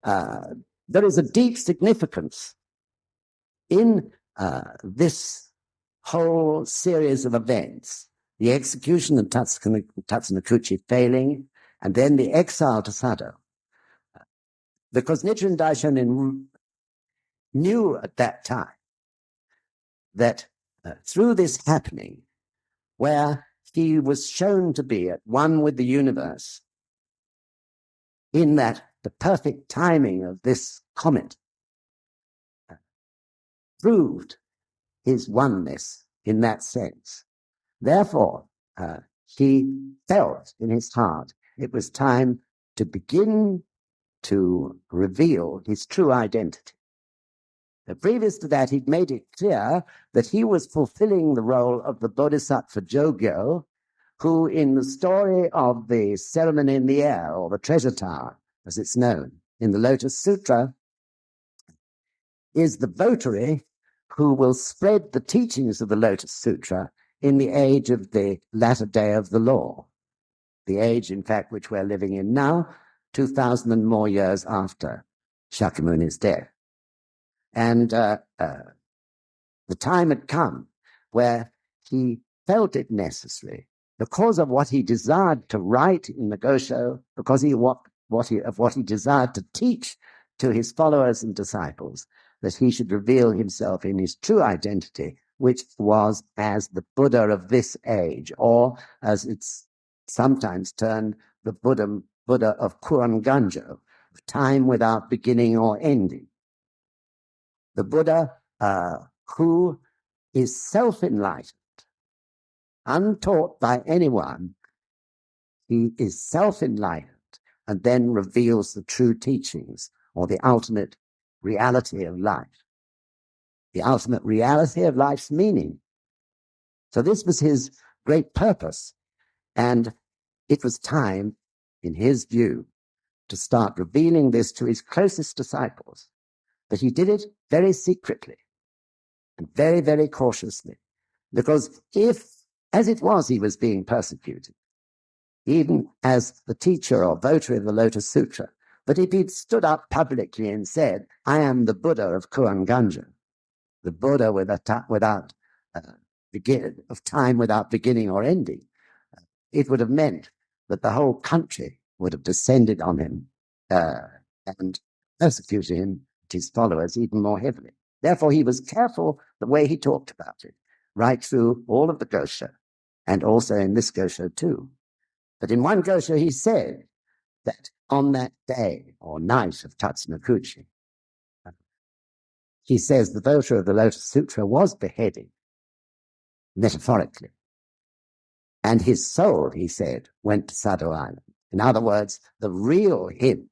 there is a deep significance in this whole series of events, the execution of Tatsunokuchi failing, and then the exile to Sado. Because Nichiren Daishonin knew at that time that through this happening, where he was shown to be at one with the universe, in that the perfect timing of this comet proved his oneness in that sense. Therefore, he felt in his heart it was time to begin to reveal his true identity. Previous to that, he'd made it clear that he was fulfilling the role of the Bodhisattva Jogyo, who in the story of the ceremony in the air, or the treasure tower, as it's known, in the Lotus Sutra, is the votary who will spread the teachings of the Lotus Sutra in the age of the latter day of the law, the age, in fact, which we're living in now, 2,000 and more years after Shakyamuni's death. And the time had come where he felt it necessary, because of what he desired to write in the Gosho, because of what he desired to teach to his followers and disciples, that he should reveal himself in his true identity, which was as the Buddha of this age, or as it's sometimes termed, the Buddha of Kuranganjo, time without beginning or ending. The Buddha who is self-enlightened, untaught by anyone. He is self-enlightened and then reveals the true teachings, or the ultimate reality of life, the ultimate reality of life's meaning. So this was his great purpose, and it was time, in his view, to start revealing this to his closest disciples. But he did it very secretly and very, very cautiously, because if, as it was, he was being persecuted, even as the teacher or votary of the Lotus Sutra, but if he'd stood up publicly and said, I am the Buddha of Kuranganjo, the Buddha of time without beginning or ending, it would have meant that the whole country would have descended on him and persecuted him, his followers, even more heavily. Therefore, he was careful the way he talked about it, right through all of the Gosho, and also in this Gosho too. But in one Gosho, he said that on that day or night of Tatsunokuchi, he says the votary of the Lotus Sutra was beheaded, metaphorically. And his soul, he said, went to Sado Island. In other words, the real him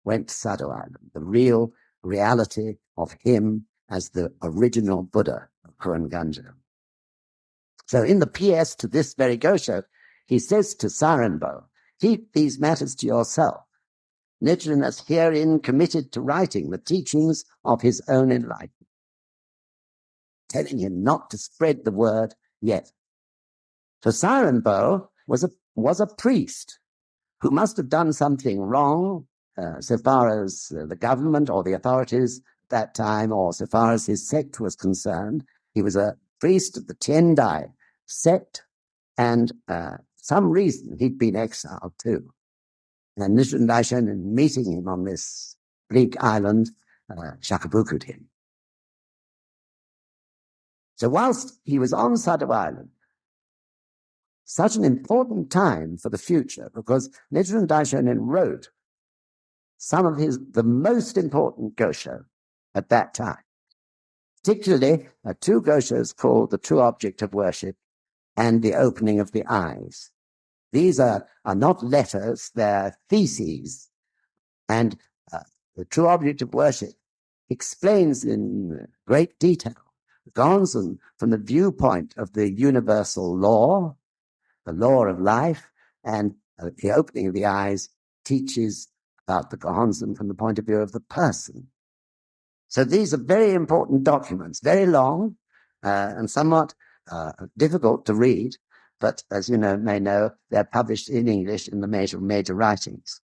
went to Sado Island, the real reality of him as the original Buddha of Kuranganjo. So in the PS to this very Gosho, he says to Sarenbo, keep these matters to yourself. Nichiren is herein committed to writing the teachings of his own enlightenment, telling him not to spread the word yet. So Sarenbo was a priest who must have done something wrong so far as the government or the authorities at that time, or so far as his sect was concerned. He was a priest of the Tiendai sect, and some reason he'd been exiled too. And Nichiren Daishonin, meeting him on this bleak island, shakabuku'd him. So whilst he was on Sado Island, such an important time for the future, because Nichiren Daishonin wrote some of the most important Gosho at that time, particularly two Goshos called The True Object of Worship and The Opening of the Eyes. These are not letters, they're theses. And The True Object of Worship explains in great detail the Gonzen from the viewpoint of the universal law, the law of life, and The Opening of the Eyes teaches about the Gohonzon from the point of view of the person. So these are very important documents, very long and somewhat difficult to read, but as you may know, they're published in English in the major writings.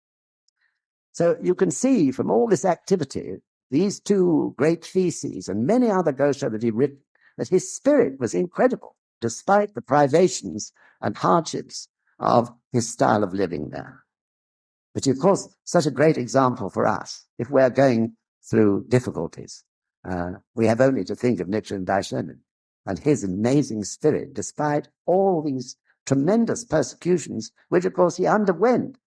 So you can see from all this activity, these two great theses and many other Gosha that he written, that his spirit was incredible, despite the privations and hardships of his style of living there. But of course, such a great example for us, if we're going through difficulties. We have only to think of Nichiren Daishonin and his amazing spirit, despite all these tremendous persecutions, which of course he underwent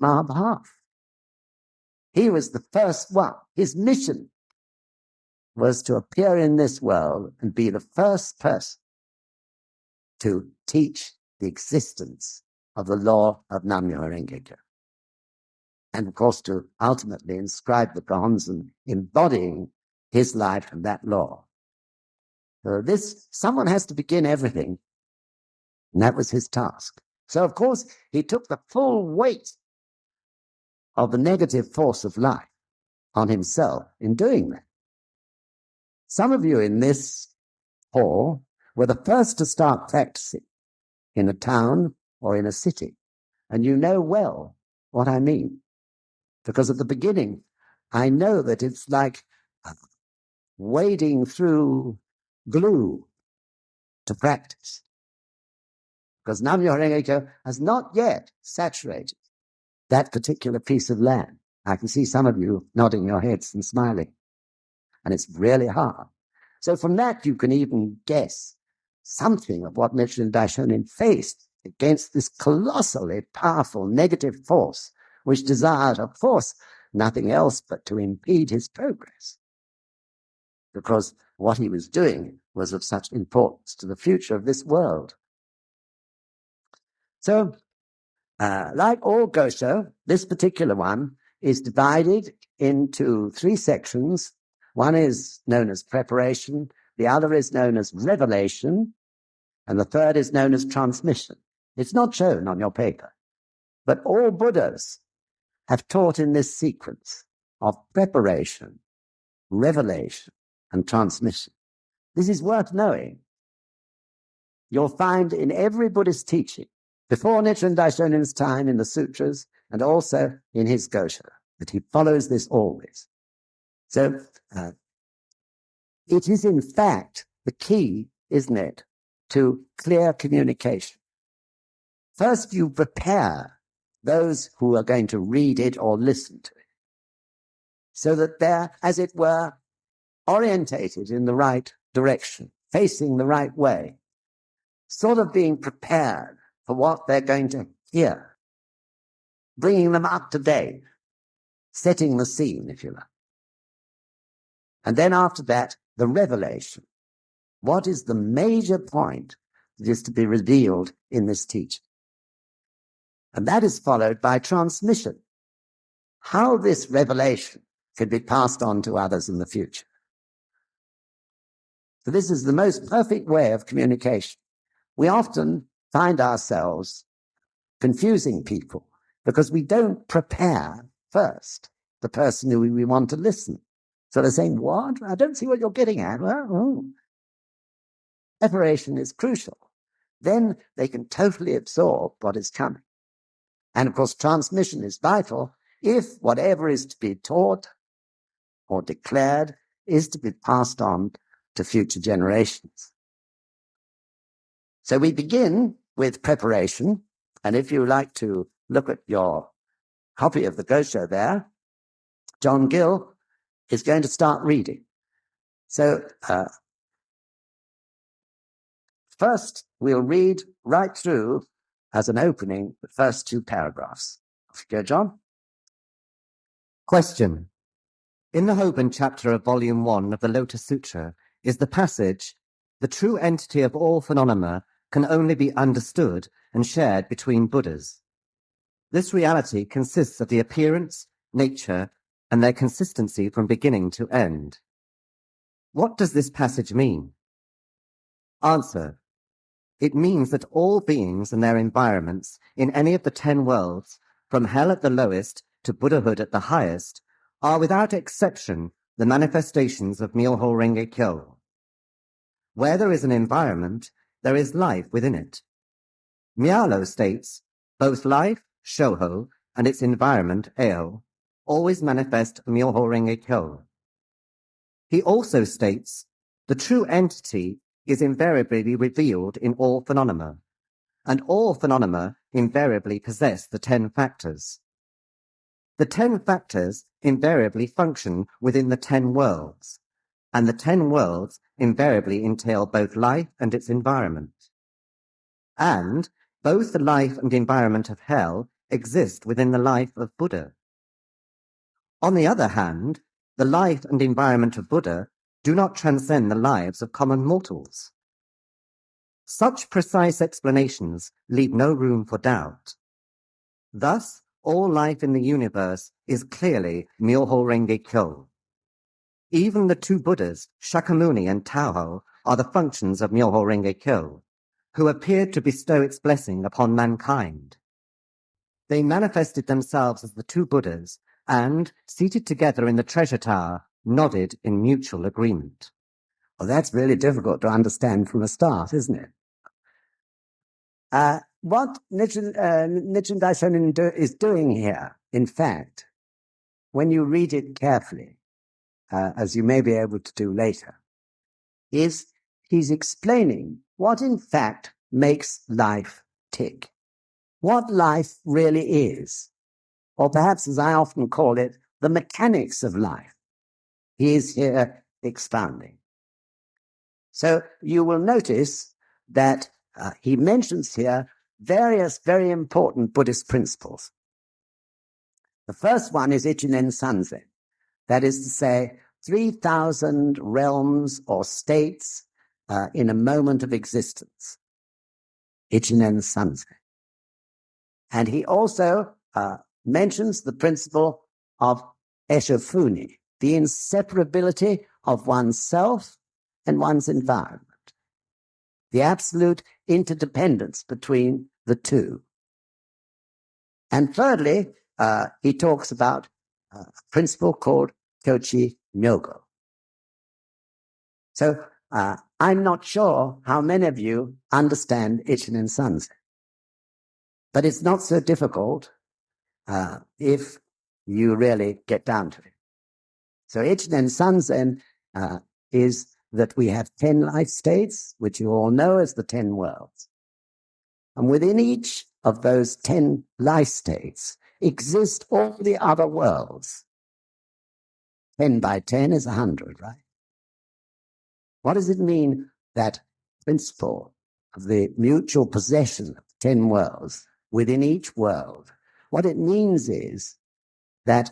on our behalf. He was the first one. His mission was to appear in this world and be the first person to teach the existence of the law of Myoho Renge Kyo. And of course, to ultimately inscribe the Gohonzon embodying his life and that law. So someone has to begin everything, and that was his task. So of course, he took the full weight of the negative force of life on himself in doing that. Some of you in this hall were the first to start practicing in a town or in a city, and you know well what I mean. Because at the beginning, I know that it's like wading through glue to practice. Because Myoho Renge Kyo has not yet saturated that particular piece of land. I can see some of you nodding your heads and smiling. And it's really hard. So from that, you can even guess something of what Nichiren Daishonin faced against this colossally powerful negative force, which desired, of course, nothing else but to impede his progress. Because what he was doing was of such importance to the future of this world. So, like all Gosha, this particular one is divided into 3 sections. One is known as preparation, the other is known as revelation, and the third is known as transmission. It's not shown on your paper, but all Buddhas have taught in this sequence of preparation, revelation, and transmission. This is worth knowing. You'll find in every Buddhist teaching, before Nichiren Daishonin's time in the sutras, and also in his Gosha, that he follows this always. So it is in fact the key, isn't it, to clear communication. First, you prepare those who are going to read it or listen to it, so that they're, as it were, orientated in the right direction, facing the right way, sort of being prepared for what they're going to hear, bringing them up to date, setting the scene, if you like. And then after that, the revelation. What is the major point that is to be revealed in this teaching? And that is followed by transmission. How this revelation can be passed on to others in the future. So this is the most perfect way of communication. We often find ourselves confusing people because we don't prepare first the person who we want to listen. So they're saying, what? I don't see what you're getting at. Well, preparation is crucial. Then they can totally absorb what is coming. And of course, transmission is vital if whatever is to be taught or declared is to be passed on to future generations. So we begin with preparation. And if you like to look at your copy of the Gosha there, John Gill is going to start reading. So first, we'll read right through as an opening the first 2 paragraphs. Off you go, John. Question. In the Hoben chapter of Volume 1 of the Lotus Sutra is the passage, "The true entity of all phenomena can only be understood and shared between Buddhas. This reality consists of the appearance, nature, and their consistency from beginning to end." What does this passage mean? Answer. It means that all beings and their environments in any of the 10 worlds, from hell at the lowest to Buddhahood at the highest, are without exception the manifestations of Myoho Renge Kyo. Where there is an environment, there is life within it. Myoho states, both life, Shoho, and its environment, Eo, always manifest Myoho Renge Kyo. He also states, the true entity is invariably revealed in all phenomena, and all phenomena invariably possess the 10 factors. The 10 factors invariably function within the 10 worlds, and the 10 worlds invariably entail both life and its environment. And both the life and environment of hell exist within the life of Buddha. On the other hand, the life and environment of Buddha do not transcend the lives of common mortals. Such precise explanations leave no room for doubt. Thus, all life in the universe is clearly Myoho Renge Kyo. Even the two Buddhas, Shakyamuni and Taoho, are the functions of Myoho Renge Kyo, who appeared to bestow its blessing upon mankind. They manifested themselves as the two Buddhas and, seated together in the treasure tower, nodded in mutual agreement. Well, that's really difficult to understand from the start, isn't it? What Nichiren Daishonin is doing here, in fact, when you read it carefully, as you may be able to do later, is he's explaining what in fact makes life tick, what life really is, or perhaps as I often call it, the mechanics of life. He is here expounding. So you will notice that he mentions here various very important Buddhist principles. The first one is Ichinen Sanzen. That is to say, 3,000 realms or states in a moment of existence. Ichinen Sanzen. And he also mentions the principle of Eshofuni, the inseparability of oneself and one's environment, the absolute interdependence between the two. And thirdly, he talks about a principle called Kyochi Myogo. So I'm not sure how many of you understand Ichinen Sanzen, but it's not so difficult if you really get down to it. So Ichinen Sanzen is that we have 10 life states, which you all know as the 10 worlds. And within each of those 10 life states exist all the other worlds. 10 by 10 is 100, right? What does it mean, that principle of the mutual possession of 10 worlds within each world? What it means is that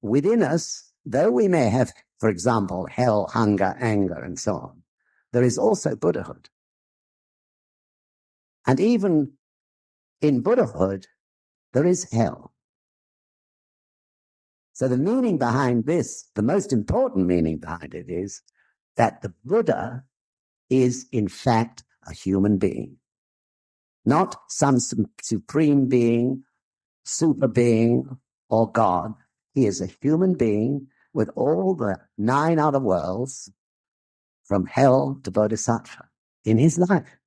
within us, though we may have, for example, hell, hunger, anger, and so on, there is also Buddhahood. And even in Buddhahood, there is hell. So the meaning behind this, the most important meaning behind it, is that the Buddha is in fact a human being, not some supreme being, super being, or God. He is a human being with all the 9 other worlds, from hell to bodhisattva, in his life.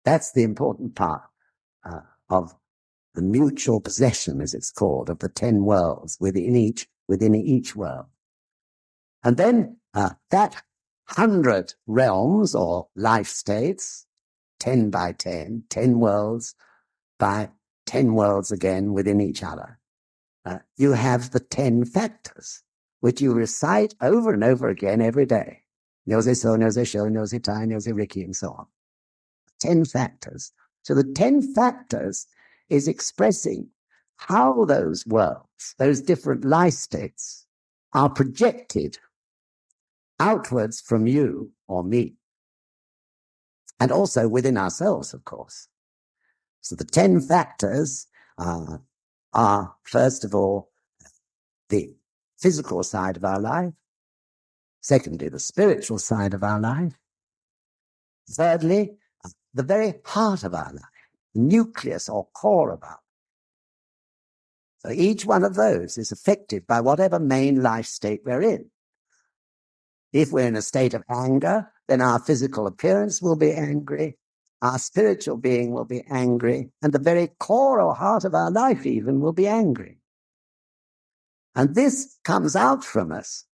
That's the important part of the mutual possession, as it's called, of the 10 worlds within each world. And then that 100 realms or life states, 10 by 10, 10 worlds by 10 worlds again within each other. You have the 10 factors, which you recite over and over again every day. Nyoze so, nyoze sho, nyoze tai, nyoze riki, and so on. 10 factors. So the 10 factors is expressing how those worlds, those different life states, are projected outwards from you or me, and also within ourselves, of course. So the 10 factors are, first of all, the physical side of our life. Secondly, the spiritual side of our life. Thirdly, the very heart of our life, the nucleus or core of our life. So each one of those is affected by whatever main life state we're in. If we're in a state of anger, then our physical appearance will be angry. our spiritual being will be angry, and the very core or heart of our life even will be angry. And this comes out from us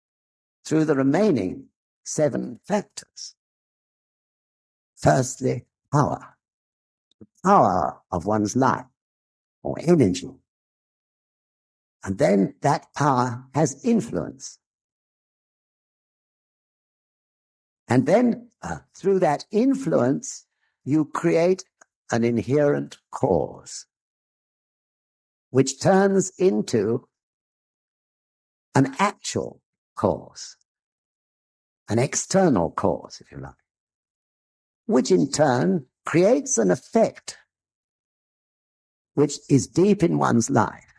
through the remaining 7 factors. Firstly, power. The power of one's life, or energy. And then that power has influence. And then through that influence, you create an inherent cause, which turns into an actual cause, an external cause, if you like, which in turn creates an effect which is deep in one's life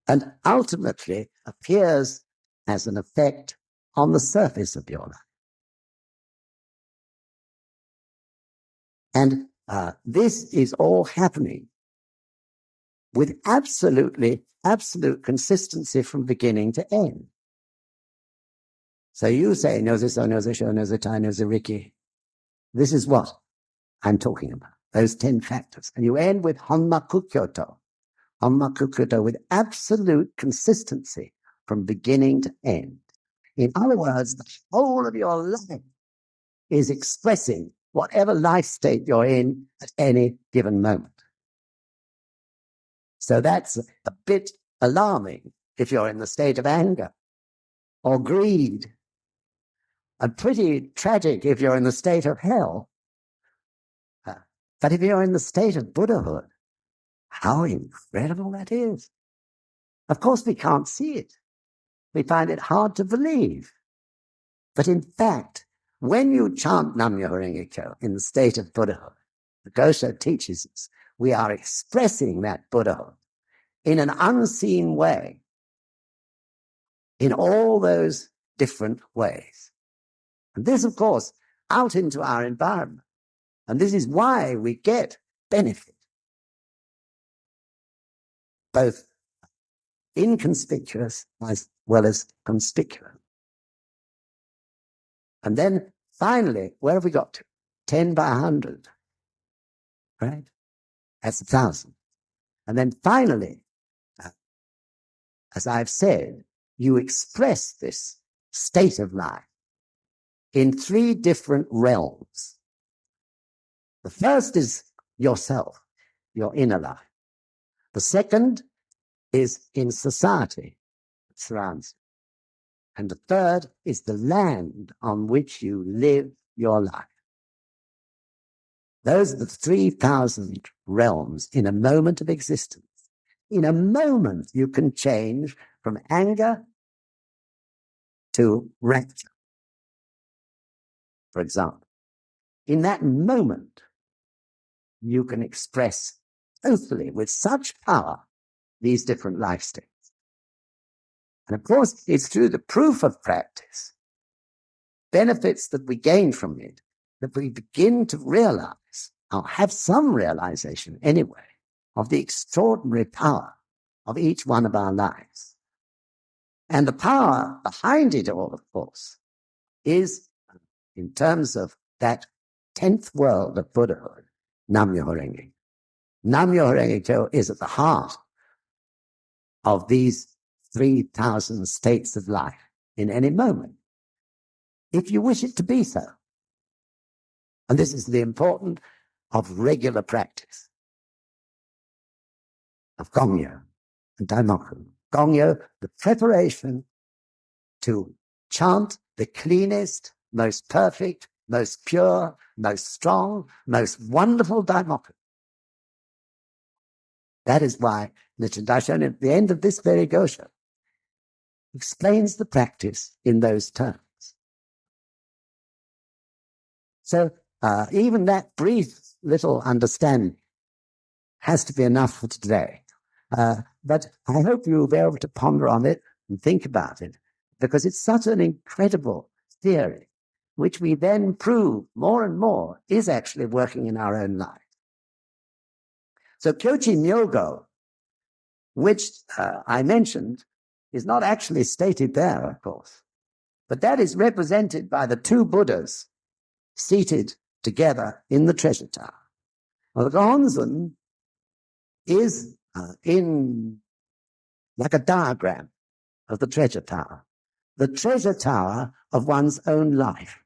and ultimately appears as an effect on the surface of your life. And this is all happening with absolute consistency from beginning to end. So you say, no this, oh, no this, oh, no this, I know the Ricky. This is what I'm talking about, those 10 factors. And you end with Honmaku Kyoto. Honmaku Kyoto with absolute consistency from beginning to end. In other words, the whole of your life is expressing whatever life state you're in at any given moment. So that's a bit alarming if you're in the state of anger or greed, and pretty tragic if you're in the state of hell. But if you're in the state of Buddhahood, how incredible that is. Of course, we can't see it. We find it hard to believe. But in fact, when you chant Myoho Renge Kyo in the state of Buddhahood, the Gosho teaches us, we are expressing that Buddhahood in an unseen way, in all those different ways. And this, of course, out into our environment. And this is why we get benefit, both inconspicuous as well as conspicuous. And then finally, where have we got to? 10 by 100, right? That's 1,000. And then finally, as I've said, you express this state of life in 3 different realms. The first is yourself, your inner life. The second is in society that surrounds you. And the third is the land on which you live your life. Those are the 3,000 realms in a moment of existence. In a moment, you can change from anger to rapture, for example. In that moment, you can express totally, with such power, these different life states. And of course, it's through the proof of practice, benefits that we gain from it, that we begin to realize, or have some realization anyway, of the extraordinary power of each one of our lives. And the power behind it all, of course, is, in terms of that 10th world of Buddhahood, Myoho Renge Kyo. Myoho Renge Kyo is at the heart of these 3,000 states of life in any moment, if you wish it to be so. And this is the importance of regular practice, of Gongyo and Daimoku. Gongyo, the preparation to chant the cleanest, most perfect, most pure, most strong, most wonderful Daimoku. That is why Nichiren Daishonin, at the end of this very Gosho, explains the practice in those terms. So even that brief little understanding has to be enough for today. But I hope you'll be able to ponder on it and think about it, because it's such an incredible theory, which we then prove more and more is actually working in our own life. So Kyochi Myogo, which I mentioned, is not actually stated there, of course, but that is represented by the 2 Buddhas seated together in the treasure tower. Well, the Gohonzon is in like a diagram of the treasure tower of one's own life.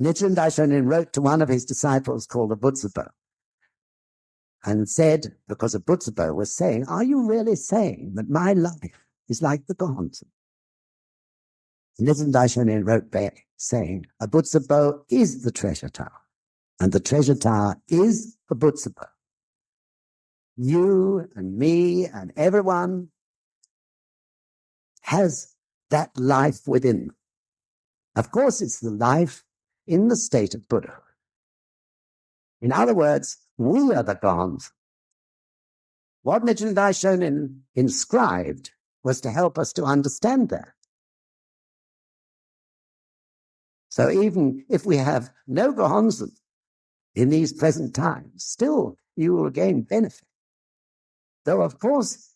Nichiren Daishonin wrote to one of his disciples called a Butsubo and said, because a Butsubo was saying, are you really saying that my life is like the Gohonzon? Nichiren Daishonin wrote back saying, a Butsubo is the treasure tower, and the treasure tower is a Butsubo. You and me and everyone has that life within them. Of course, it's the life in the state of Buddhahood. In other words, we are the Gohonzon. What Nichiren Daishonin inscribed was to help us to understand that. So even if we have no Gohonzon in these present times, still you will gain benefit. Though, of course,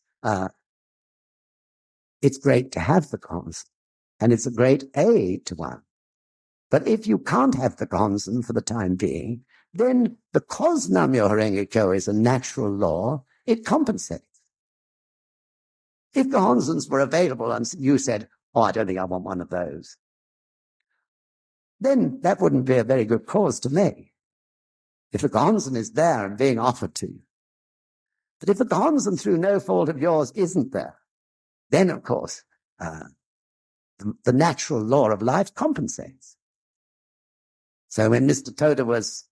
it's great to have the Gohonzon, and it's a great aid to one. But if you can't have the Gohonzon for the time being, then because Myoho Renge Kyo is a natural law, it compensates. If Gohonzons were available and you said, oh, I don't think I want one of those, then that wouldn't be a very good cause to me. If a Gohonzon is there and being offered to you. But if a Gohonzon through no fault of yours isn't there, then, of course, the natural law of life compensates. So when Mr. Toda was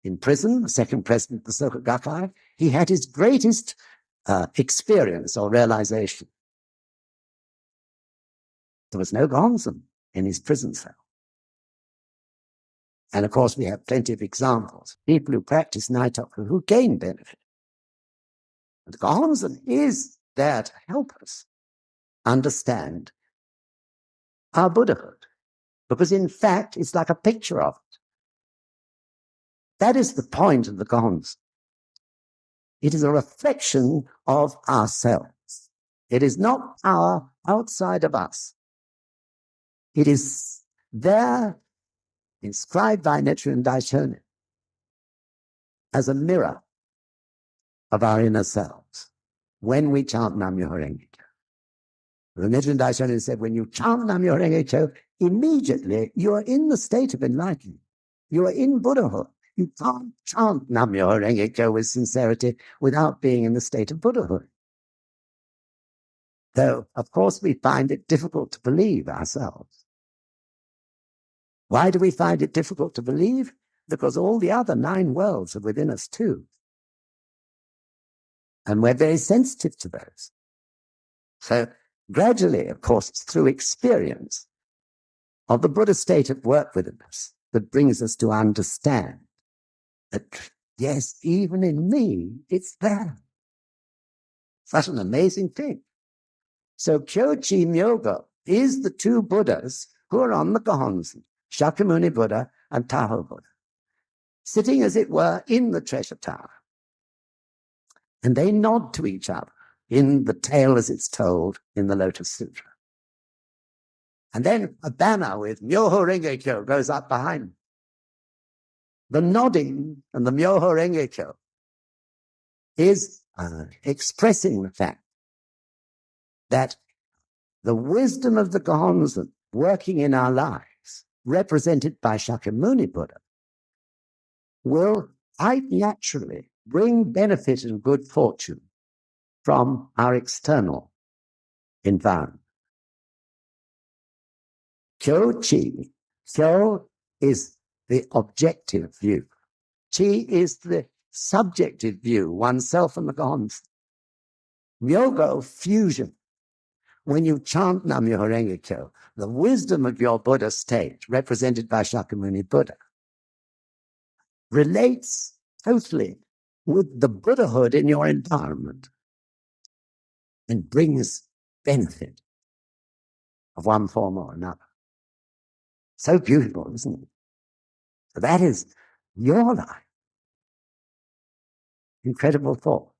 in prison, the second president of the Soka Gakkai, he had his greatest experience or realization. There was no Gohonzon in his prison cell. And of course, we have plenty of examples. People who practice Naitoku who gain benefit. The Gohonzon is there to help us understand our Buddhahood. Because in fact, it's like a picture of it. That is the point of the Gohonzon. It is a reflection of ourselves. It is not power outside of us. It is there, inscribed by Nichiren Daishonin, as a mirror of our inner selves when we chant Myoho Renge Kyo. The Nichiren Daishonin said, when you chant Myoho Renge Kyo, immediately you are in the state of enlightenment. You are in Buddhahood. You can't chant Myoho Renge Kyo with sincerity without being in the state of Buddhahood. Though, of course, we find it difficult to believe ourselves. Why do we find it difficult to believe? Because all the other 9 worlds are within us too. And we're very sensitive to those. So gradually, of course, it's through experience of the Buddha state at work within us that brings us to understand that, yes, even in me, it's there. Such an amazing thing. So Kyochi Myogo is the 2 Buddhas who are on the Gohonzon, Shakyamuni Buddha and Taho Buddha, sitting, as it were, in the treasure tower. And they nod to each other in the tale as it's told in the Lotus Sutra. And then a banner with Myoho Renge Kyo goes up behind them. The nodding and the Myoho Renge Kyo is expressing the fact that the wisdom of the Gohonzon working in our lives, represented by Shakyamuni Buddha, will quite naturally bring benefit and good fortune from our external environment. Kyo-chi. Kyo is the objective view. Chi is the subjective view, oneself and the Gohonzon. Myogo, fusion. When you chant Myoho Renge Kyo, the wisdom of your Buddha state, represented by Shakyamuni Buddha, relates totally with the Buddhahood in your environment and brings benefit of one form or another. So beautiful, isn't it? So that is your life. Incredible thought.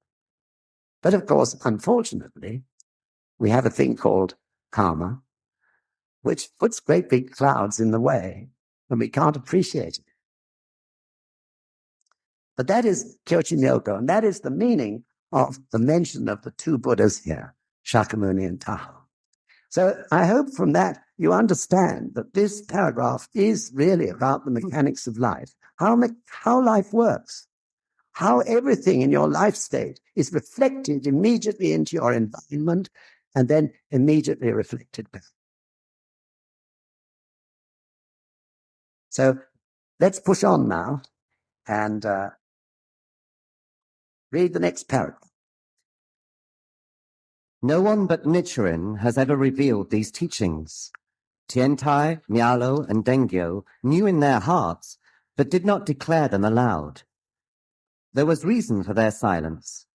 But of course, unfortunately, we have a thing called karma, which puts great big clouds in the way and we can't appreciate it. But that is Kyochi Myoko, and that is the meaning of the mention of the two Buddhas here, Shakyamuni and Tahoe. So I hope from that you understand that this paragraph is really about the mechanics of life, how life works, how everything in your life state is reflected immediately into your environment and then immediately reflected back. So let's push on now and read the next paragraph. No one but Nichiren has ever revealed these teachings. Tiantai, Myoho, and Dengyo knew in their hearts, but did not declare them aloud. There was reason for their silence.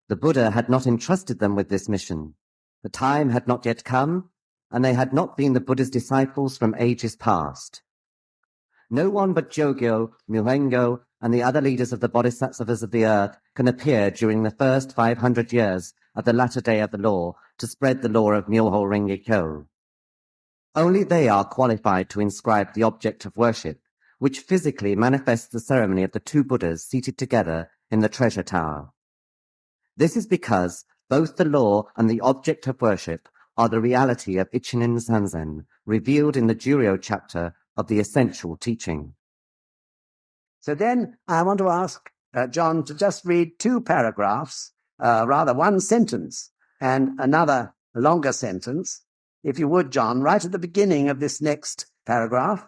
The Buddha had not entrusted them with this mission. The time had not yet come, and they had not been the Buddha's disciples from ages past. No one but Jogyo, Myoho, and the other leaders of the bodhisattvas of the earth can appear during the first 500 years of the latter day of the law to spread the law of Myoho Renge Kyo. Only they are qualified to inscribe the object of worship, which physically manifests the ceremony of the two Buddhas seated together in the treasure tower. This is because both the law and the object of worship are the reality of Ichinen Sanzen, revealed in the Juryo chapter of the essential teaching. So then I want to ask John to just read two paragraphs, rather one sentence and another longer sentence. If you would, John, right at the beginning of this next paragraph.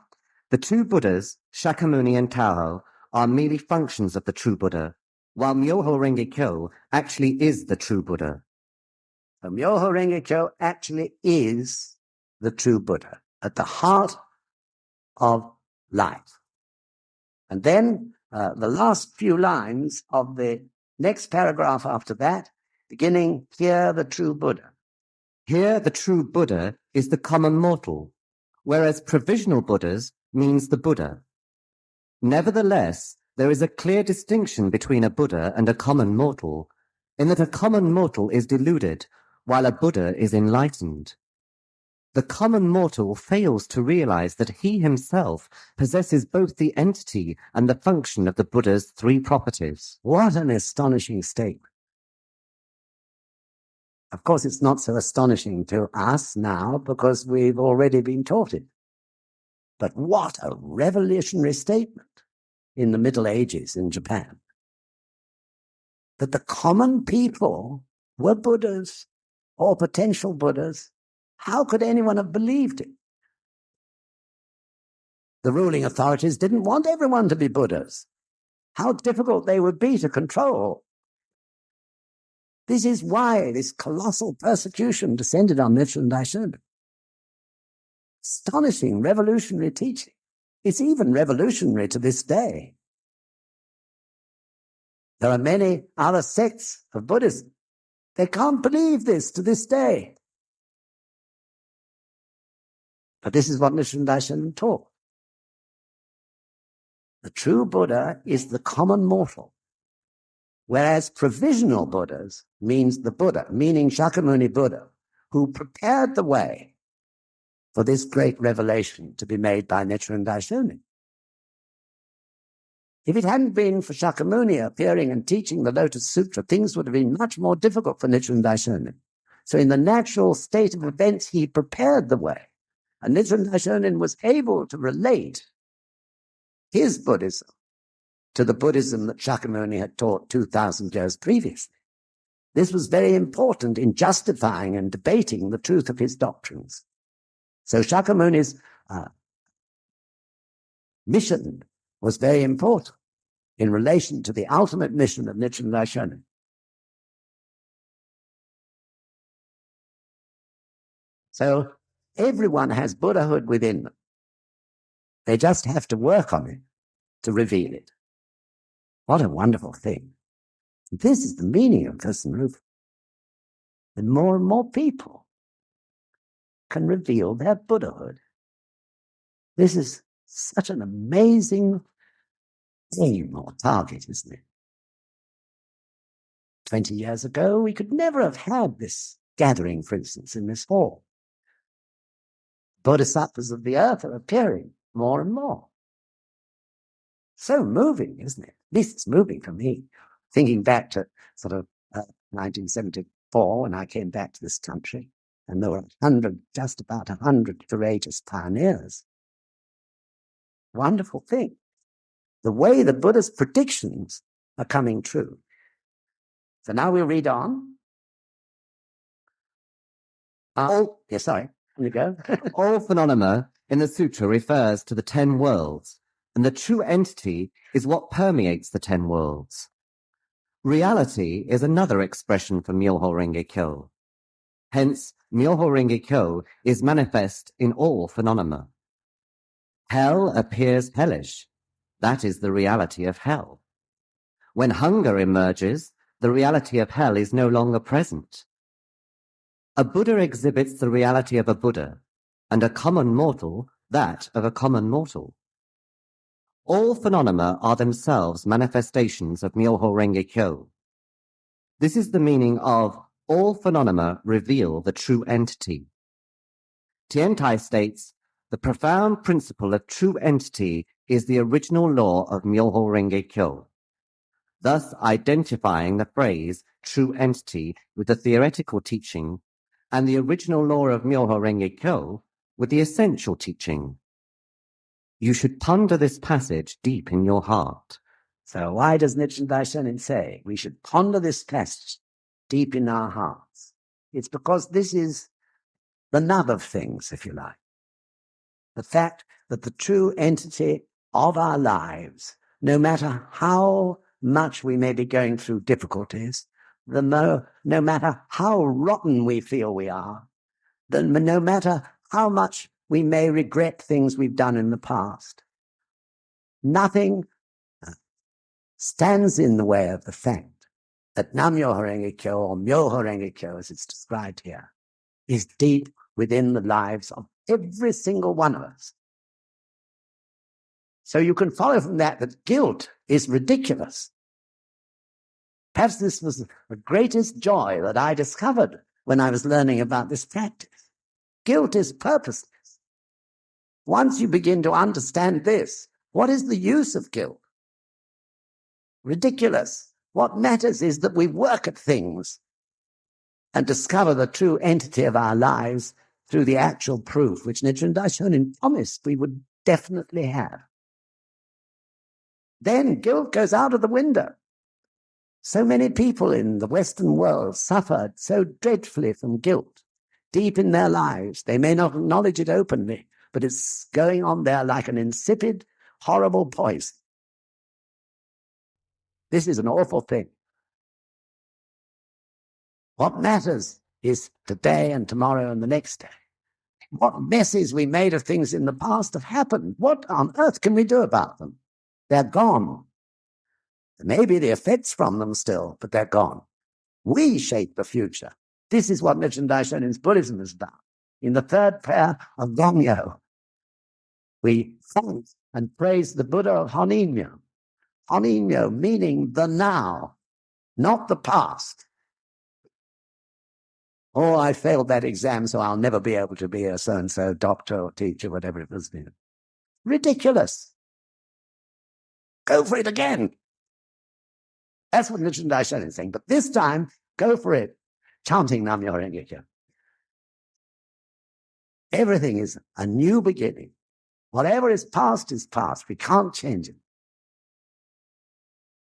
The two Buddhas, Shakyamuni and Tahoe, are merely functions of the true Buddha, while Myoho Renge Kyo actually is the true Buddha. So Myoho Renge Kyo actually is the true Buddha at the heart of life. And then the last few lines of the next paragraph after that, beginning, here the true Buddha. Here the true Buddha is the common mortal, whereas provisional Buddhas means the Buddha. Nevertheless, there is a clear distinction between a Buddha and a common mortal, in that a common mortal is deluded, while a Buddha is enlightened. The common mortal fails to realize that he himself possesses both the entity and the function of the Buddha's three properties. What an astonishing statement. Of course, it's not so astonishing to us now because we've already been taught it. But what a revolutionary statement in the Middle Ages in Japan. That the common people were Buddhas or potential Buddhas. How could anyone have believed it? The ruling authorities didn't want everyone to be Buddhas. How difficult they would be to control. This is why this colossal persecution descended on Nichiren Daishonin. Astonishing, revolutionary teaching. It's even revolutionary to this day. There are many other sects of Buddhism. They can't believe this to this day. But this is what Nichiren Daishonin taught. The true Buddha is the common mortal, whereas provisional Buddhas means the Buddha, meaning Shakyamuni Buddha, who prepared the way for this great revelation to be made by Nichiren Daishonin. If it hadn't been for Shakyamuni appearing and teaching the Lotus Sutra, things would have been much more difficult for Nichiren Daishonin. So in the natural state of events, he prepared the way. And Nichiren Daishonin was able to relate his Buddhism to the Buddhism that Shakyamuni had taught 2,000 years previously. This was very important in justifying and debating the truth of his doctrines. So Shakyamuni's mission was very important in relation to the ultimate mission of Nichiren Daishonin. So everyone has Buddhahood within them. They just have to work on it to reveal it. What a wonderful thing. This is the meaning of Kosen Rufu. That more and more people can reveal their Buddhahood. This is such an amazing aim or target, isn't it? 20 years ago, we could never have had this gathering, for instance, in this hall. Bodhisattvas of the earth are appearing more and more. So moving, isn't it? At least it's moving for me. Thinking back to sort of 1974 when I came back to this country, and there were just about 100 courageous pioneers. Wonderful thing. The way the Buddha's predictions are coming true. So now we'll read on. Sorry. Here you go. All phenomena in the sutra refers to the 10 worlds, and the true entity is what permeates the 10 worlds. Reality is another expression for Myoho Renge Kyo. Hence, Myoho Renge Kyo is manifest in all phenomena. Hell appears hellish. That is the reality of hell. When hunger emerges, the reality of hell is no longer present. A Buddha exhibits the reality of a Buddha, and a common mortal that of a common mortal. All phenomena are themselves manifestations of Myoho Renge Kyo. This is the meaning of all phenomena reveal the true entity. Tiantai states, the profound principle of true entity is the original law of Myoho Renge Kyo, thus identifying the phrase true entity with the theoretical teaching and the original law of Myoho Renge Kyo with the essential teaching. You should ponder this passage deep in your heart. So why does Nichiren Daishonin say we should ponder this passage deep in our hearts? It's because this is the nub of things, if you like. The fact that the true entity of our lives, no matter how much we may be going through difficulties, no matter how rotten we feel we are, no matter how much we may regret things we've done in the past, nothing stands in the way of the fact that Nam-myoho Renge Kyo, or Myoho Renge Kyo as it's described here, is deep within the lives of every single one of us. So you can follow from that guilt is ridiculous. Perhaps this was the greatest joy that I discovered when I was learning about this practice. Guilt is purposeless. Once you begin to understand this, what is the use of guilt? Ridiculous. What matters is that we work at things and discover the true entity of our lives through the actual proof, which Nichiren Daishonin promised we would definitely have. Then guilt goes out of the window. So many people in the Western world suffered so dreadfully from guilt deep in their lives. They may not acknowledge it openly, but it's going on there like an insipid, horrible poison. This is an awful thing. What matters is today and tomorrow and the next day. What messes we made of things in the past have happened. What on earth can we do about them? They're gone. There may be the effects from them still, but they're gone. We shape the future. This is what Nichiren Daishonin's Buddhism is about. In the third prayer of Gongyo, we thank and praise the Buddha of Honinmyo. Honinmyo meaning the now, not the past. Oh, I failed that exam, so I'll never be able to be a so-and-so doctor or teacher, whatever it was. Ridiculous. Go for it again. That's what Nichiren Daishonin is saying. But this time, go for it, chanting Nam-myoho Renge Kyo. Everything is a new beginning. Whatever is past is past. We can't change it.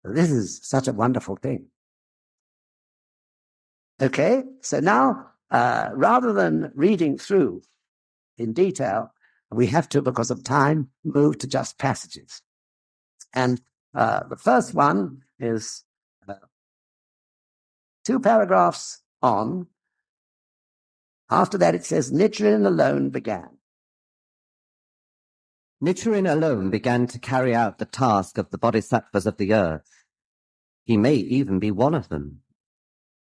This is such a wonderful thing. Okay, so now, rather than reading through in detail, we have to, because of time, move to just passages. And the first one is 2 paragraphs on. After that, it says, Nichiren alone began. Nichiren alone began to carry out the task of the bodhisattvas of the earth. He may even be one of them.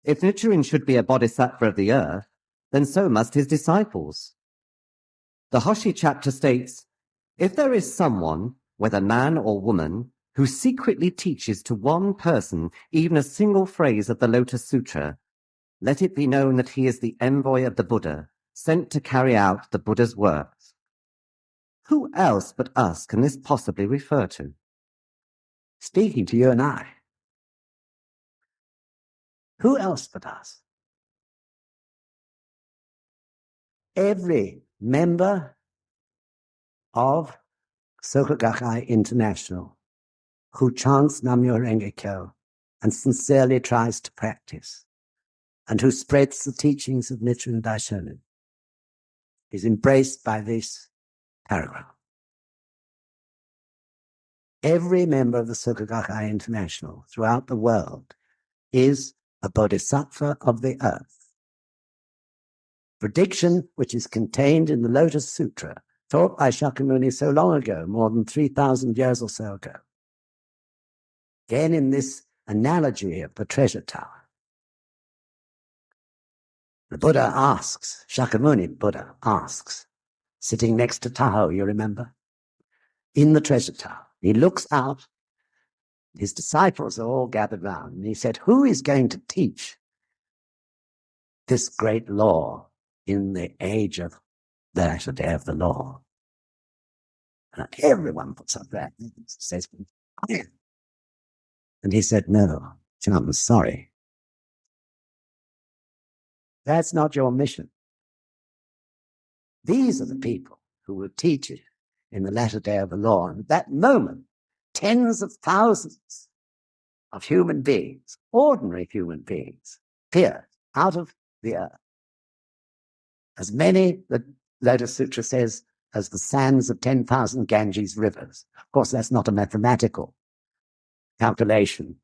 If Nichiren should be a bodhisattva of the earth, then so must his disciples. The Hoshi chapter states, if there is someone, whether man or woman, who secretly teaches to one person even a single phrase of the Lotus Sutra, let it be known that he is the envoy of the Buddha, sent to carry out the Buddha's works. Who else but us can this possibly refer to? Speaking to you and I. Who else but us? Every member of Soka Gakkai International who chants Myoho Renge Kyo and sincerely tries to practice, and who spreads the teachings of Nichiren Buddhism, is embraced by this paragraph. Every member of the Soka Gakkai International throughout the world is a bodhisattva of the earth. Prediction which is contained in the Lotus Sutra, taught by Shakyamuni so long ago, more than 3,000 years or so ago. Again, in this analogy of the treasure tower, the Buddha asks, Shakyamuni Buddha asks, sitting next to Tahoe, you remember, in the treasure tower. He looks out, his disciples are all gathered round, and he said, who is going to teach this great law in the age of the latter day of the law? And everyone puts up their hands and says, and he said, no, I'm sorry. That's not your mission. These are the people who will teach it in the latter day of the law. And at that moment, tens of thousands of human beings, ordinary human beings, appear out of the earth. As many, the Lotus Sutra says, as the sands of 10,000 Ganges rivers. Of course, that's not a mathematical calculation.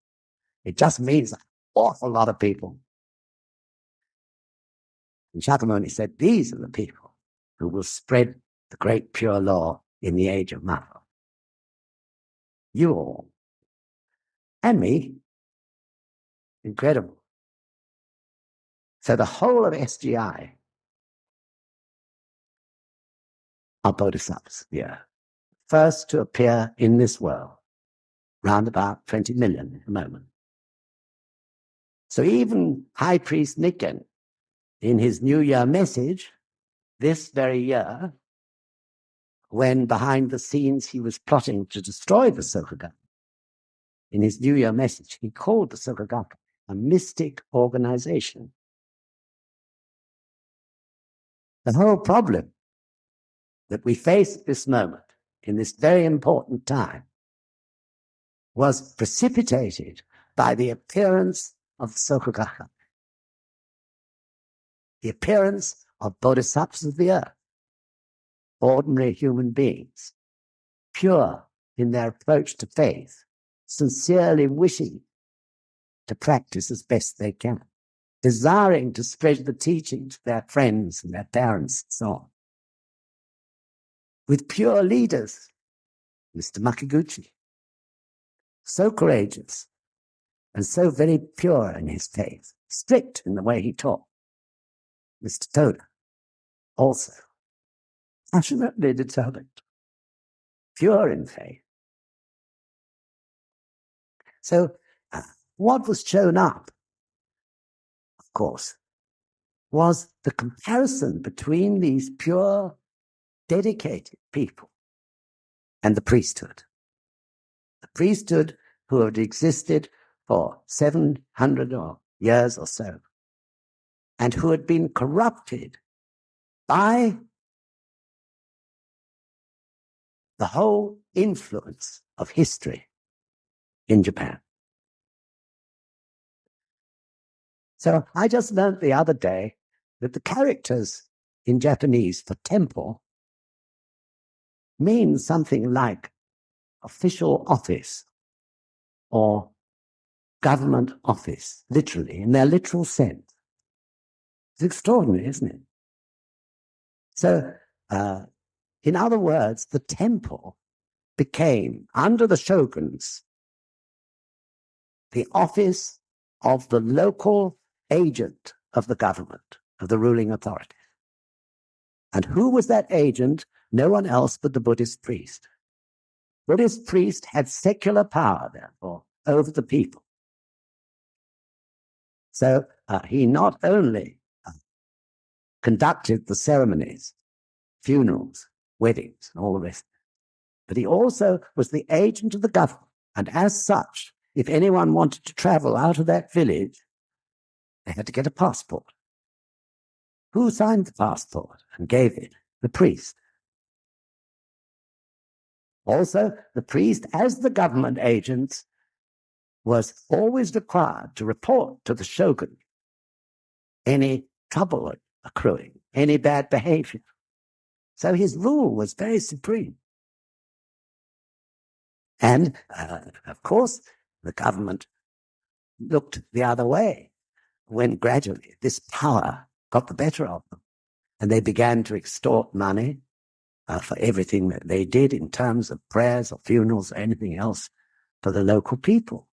It just means an awful lot of people. And Shakyamuni said, these are the people who will spread the great pure law in the age of Myoho. You all. And me. Incredible. So the whole of SGI are bodhisattvas, yeah. First to appear in this world, round about 20 million at the moment. So even High Priest Nichiren, in his New Year message, this very year, when behind the scenes he was plotting to destroy the Soka Gakkai, in his New Year message, he called the Soka Gakkai a mystic organization. The whole problem that we face at this moment, in this very important time, was precipitated by the appearance of the Soka Gakkai, the appearance of bodhisattvas of the earth, ordinary human beings, pure in their approach to faith, sincerely wishing to practice as best they can, desiring to spread the teaching to their friends and their parents and so on. With pure leaders, Mr. Makiguchi, so courageous and so very pure in his faith, strict in the way he taught. Mr. Toda, also passionately determined, pure in faith. So what was shown up, of course, was the comparison between these pure, dedicated people and the priesthood. The priesthood who had existed for 700 years or so, and who had been corrupted by the whole influence of history in Japan. So I just learned the other day that the characters in Japanese for temple means something like official office or government office, literally, in their literal sense. It's extraordinary, isn't it? So, in other words, the temple became, under the shoguns, the office of the local agent of the government, of the ruling authority. And who was that agent? No one else but the Buddhist priest. Buddhist priest had secular power, therefore, over the people. So he not only conducted the ceremonies, funerals, weddings and all the rest. But he also was the agent of the government. And as such, if anyone wanted to travel out of that village, they had to get a passport. Who signed the passport and gave it? The priest. Also, the priest, as the government agent, was always required to report to the shogun any trouble accruing, any bad behavior. So his rule was very supreme. And, of course, the government looked the other way when gradually this power got the better of them. And they began to extort money for everything that they did in terms of prayers or funerals or anything else for the local people.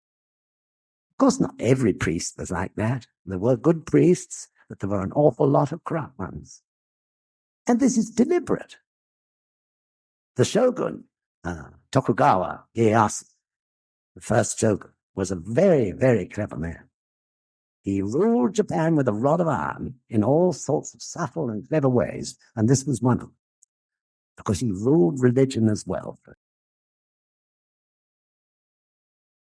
Of course, not every priest was like that. There were good priests, but there were an awful lot of corrupt ones. And this is deliberate. The shogun, Tokugawa Ieyasu, the first shogun, was a very, very clever man. He ruled Japan with a rod of iron in all sorts of subtle and clever ways, and this was one of them, because he ruled religion as well.